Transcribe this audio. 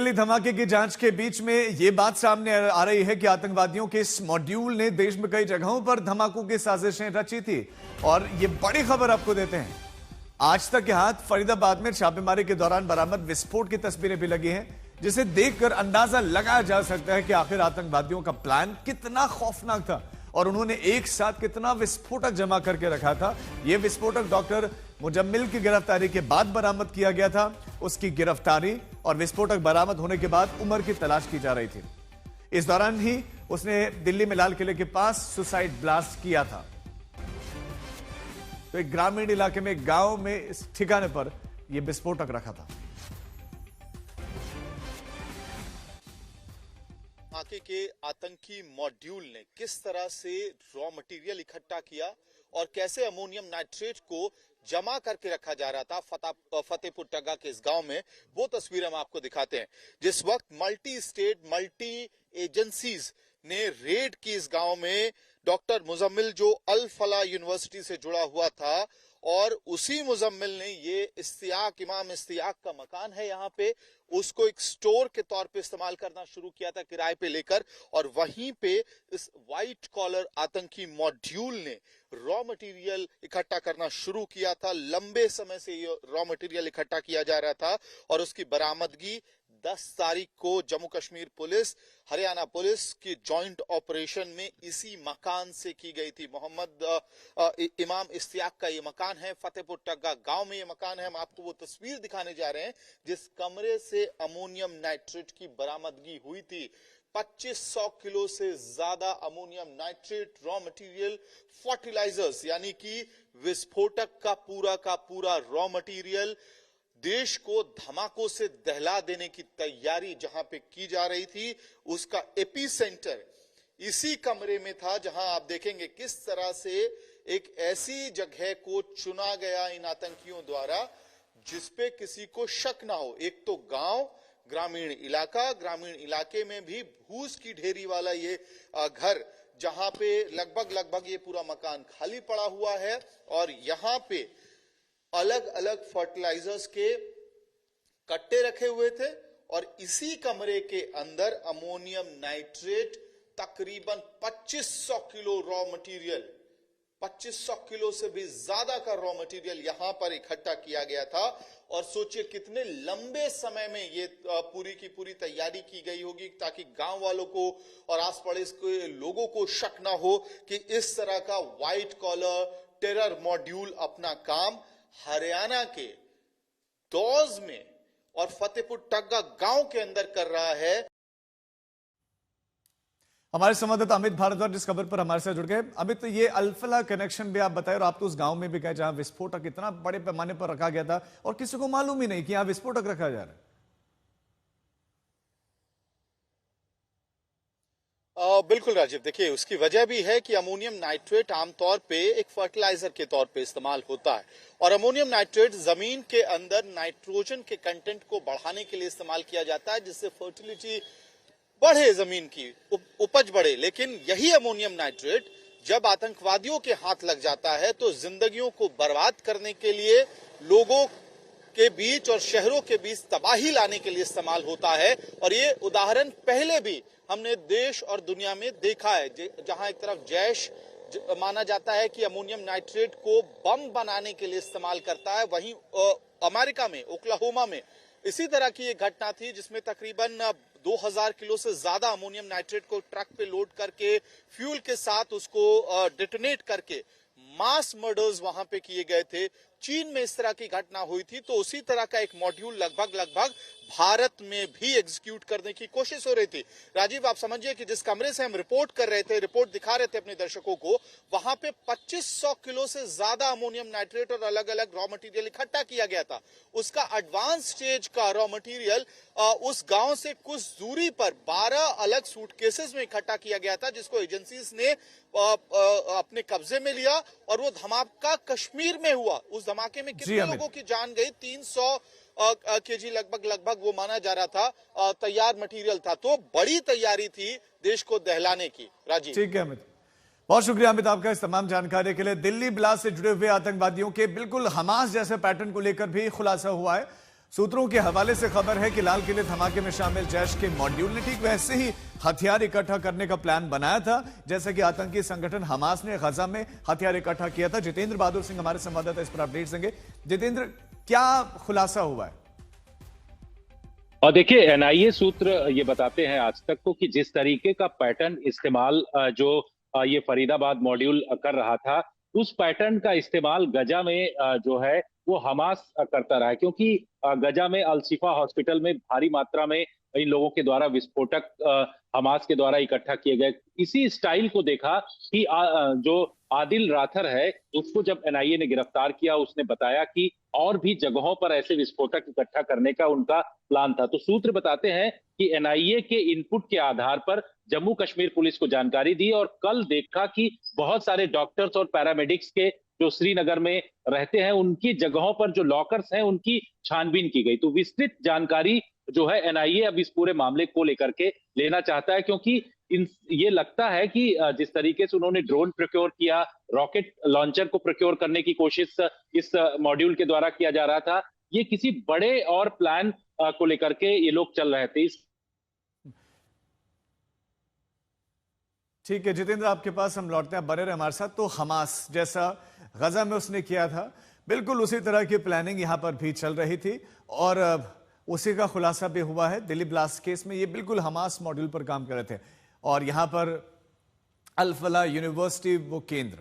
दिल्ली धमाके की जांच के बीच में यह बात सामने आ रही है कि आतंकवादियों के इस मॉड्यूल ने देश में कई जगहों पर धमाकों की साजिशें रची थी। और यह बड़ी खबर आपको देते हैं, आज तक के हाथ फरीदाबाद में छापेमारी के दौरान बरामद विस्फोट की तस्वीरें भी लगी हैं, जिसे देखकर अंदाजा लगाया जा सकता है कि आखिर आतंकवादियों का प्लान कितना खौफनाक था और उन्होंने एक साथ कितना विस्फोटक जमा करके रखा था। यह विस्फोटक डॉक्टर मुजम्मिल की गिरफ्तारी के बाद बरामद किया गया था। उसकी गिरफ्तारी और विस्फोटक बरामद होने के बाद उमर की तलाश की जा रही थी। इस दौरान ही उसने दिल्ली में लाल किले के पास सुसाइड ब्लास्ट किया था। तो एक ग्रामीण इलाके में, गांव में, इस ठिकाने पर यह विस्फोटक रखा था। धमाके के आतंकी मॉड्यूल ने किस तरह से रॉ मटेरियल इकट्ठा किया और कैसे अमोनियम नाइट्रेट को जमा करके रखा जा रहा था फतेहपुर टग्गा के इस गांव में, वो तस्वीर हम आपको दिखाते हैं। जिस वक्त मल्टी स्टेट मल्टी एजेंसीज ने रेड की इस गांव में, डॉक्टर मुजम्मिल जो अल फला यूनिवर्सिटी से जुड़ा हुआ था और उसी मुजम्मिल ने ये इमाम इस्तियाक का मकान है यहाँ पे, उसको एक स्टोर के तौर पे इस्तेमाल करना शुरू किया था किराए पे लेकर। और वहीं पे इस व्हाइट कॉलर आतंकी मॉड्यूल ने रॉ मटेरियल इकट्ठा करना शुरू किया था। लंबे समय से ये रॉ मटेरियल इकट्ठा किया जा रहा था और उसकी बरामदगी 10 तारीख को जम्मू कश्मीर पुलिस, हरियाणा पुलिस की जॉइंट ऑपरेशन में इसी मकान से की गई थी। इमाम इस्तियाक का ये मकान है, फतेहपुर टग्गा गांव में ये मकान है। हम आपको वो तस्वीर दिखाने जा रहे हैं जिस कमरे से अमोनियम नाइट्रेट की बरामदगी हुई थी। 2500 किलो से ज्यादा ammonium nitrate raw material, fertilisers यानी कि विस्फोटक का पूरा रॉ मटेरियल देश को धमाकों से दहला देने की तैयारी जहां पे की जा रही थी, उसका एपी सेंटर इसी कमरे में था, जहां आप देखेंगे किस तरह से एक ऐसी जगह को चुना गया इन आतंकियों द्वारा जिसपे किसी को शक ना हो। एक तो गांव, ग्रामीण इलाके में भी भूस की ढेरी वाला ये घर, जहां पे लगभग ये पूरा मकान खाली पड़ा हुआ है और यहां पे अलग अलग फर्टिलाइजर्स के कट्टे रखे हुए थे और इसी कमरे के अंदर अमोनियम नाइट्रेट तकरीबन 2500 किलो रॉ मटेरियल, 2500 किलो से भी ज्यादा का रॉ मटेरियल यहां पर इकट्ठा किया गया था। और सोचिए कितने लंबे समय में ये पूरी की पूरी तैयारी की गई होगी ताकि गांव वालों को और आस पड़ोस के लोगों को शक ना हो कि इस तरह का व्हाइट कॉलर टेरर मॉड्यूल अपना काम हरियाणा के दौज में और फतेहपुर टग्गा गांव के अंदर कर रहा है। हमारे संवाददाता अमित भारद्वाज इस खबर पर हमारे साथ जुड़ गए। अमित, तो ये अल्फला कनेक्शन भी आप बताएं और आप तो उस गांव में भी गए जहां विस्फोटक इतना बड़े पैमाने पर रखा गया था और किसी को मालूम ही नहीं कि यहां विस्फोटक रखा जा रहा है। बिल्कुल राजीव, देखिए उसकी वजह भी है कि अमोनियम नाइट्रेट आमतौर पे एक फर्टिलाइजर के तौर पे इस्तेमाल होता है और अमोनियम नाइट्रेट जमीन के अंदर नाइट्रोजन के कंटेंट को बढ़ाने के लिए इस्तेमाल किया जाता है, जिससे फर्टिलिटी बढ़े, जमीन की उपज बढ़े। लेकिन यही अमोनियम नाइट्रेट जब आतंकवादियों के हाथ लग जाता है तो जिंदगियों को बर्बाद करने के लिए, लोगों के बीच और शहरों के बीच तबाही लाने के लिए इस्तेमाल होता है। और ये उदाहरण पहले भी हमने देश और दुनिया में देखा है, जहां एक तरफ जैश माना जाता है कि अमोनियम नाइट्रेट को बम बनाने के लिए इस्तेमाल करता है, वहीं अमेरिका में ओक्लाहोमा में इसी तरह की एक घटना थी जिसमें तकरीबन 2000 किलो से ज्यादा अमोनियम नाइट्रेट को ट्रक पे लोड करके फ्यूल के साथ उसको डिटोनेट करके मास मर्डर्स वहां पे किए गए थे। चीन में इस तरह की घटना हुई थी, तो उसी तरह का एक मॉड्यूल लगभग भारत में भी एग्जीक्यूट करने की कोशिश हो रही थी। राजीव, आप समझिए कि जिस कमरे से हम रिपोर्ट कर रहे थे, रिपोर्ट दिखा रहे थे अपने दर्शकों को, वहां पे 2500 किलो से ज्यादा अमोनियम नाइट्रेट और अलग अलग रॉ मटेरियल इकट्ठा किया गया था। उसका एडवांस स्टेज का रॉ मटेरियल उस गांव से कुछ दूरी पर 12 अलग सूटकेसेस में इकट्ठा किया गया था, जिसको एजेंसीज ने अपने कब्जे में लिया और वो धमाका कश्मीर में हुआ। उस धमाके में कितने लोगों की जान गई? 300 केजी लगभग वो माना जा रहा था तैयार मटेरियल था। तो बड़ी तैयारी थी देश को दहलाने की। राजीव, ठीक है अमित, बहुत शुक्रिया अमित आपका इस तमाम जानकारी के लिए। दिल्ली ब्लास्ट से जुड़े हुए आतंकवादियों के बिल्कुल हमास जैसे पैटर्न को लेकर भी खुलासा हुआ है। सूत्रों के हवाले से खबर है कि लाल किले धमाके में शामिल जैश के मॉड्यूल ने ठीक वैसे ही हथियार इकट्ठा करने का प्लान बनाया था जैसा कि आतंकी संगठन हमास ने गजा में हथियार इकट्ठा किया था। जितेंद्र बहादुर सिंह हमारे संवाददाता इस पर अपडेट देंगे। जितेंद्र, क्या खुलासा हुआ है? और देखिए, एनआईए सूत्र ये बताते हैं आज तक को कि जिस तरीके का पैटर्न इस्तेमाल जो ये फरीदाबाद मॉड्यूल कर रहा था, उस पैटर्न का इस्तेमाल गजा में जो है वो हमास करता रहा है, क्योंकि गजा में अल-शिफा हॉस्पिटल में भारी मात्रा में इन लोगों के द्वारा विस्फोटक हमास के द्वारा इकट्ठा किए गए। इसी स्टाइल को देखा कि जो आदिल राथर है उसको जब एनआईए ने गिरफ्तार किया, उसने बताया कि और भी जगहों पर ऐसे विस्फोटक इकट्ठा करने का उनका प्लान था। तो सूत्र बताते हैं कि एनआईए के इनपुट के आधार पर जम्मू कश्मीर पुलिस को जानकारी दी और कल देखा कि बहुत सारे डॉक्टर्स और पैरामेडिक्स के जो श्रीनगर में रहते हैं उनकी जगहों पर जो लॉकर्स हैं उनकी छानबीन की गई। तो विस्तृत जानकारी जो है एनआईए अब इस पूरे मामले को लेकर के लेना चाहता है, क्योंकि ये लगता है कि जिस तरीके से उन्होंने ड्रोन प्रोक्योर किया, रॉकेट लॉन्चर को प्रोक्योर करने की कोशिश इस मॉड्यूल के द्वारा किया जा रहा था, ये किसी बड़े और प्लान को लेकर के ये लोग चल रहे थे। ठीक है जितेंद्र, आपके पास हम लौटते हैं, बने रहे हमारे साथ। तो हमास जैसा गजा में उसने किया था, बिल्कुल उसी तरह की प्लानिंग यहां पर भी चल रही थी और उसी का खुलासा भी हुआ है। दिल्ली ब्लास्ट केस में ये बिल्कुल हमास मॉड्यूल पर काम कर रहे थे और यहां पर अल फलाह यूनिवर्सिटी वो केंद्र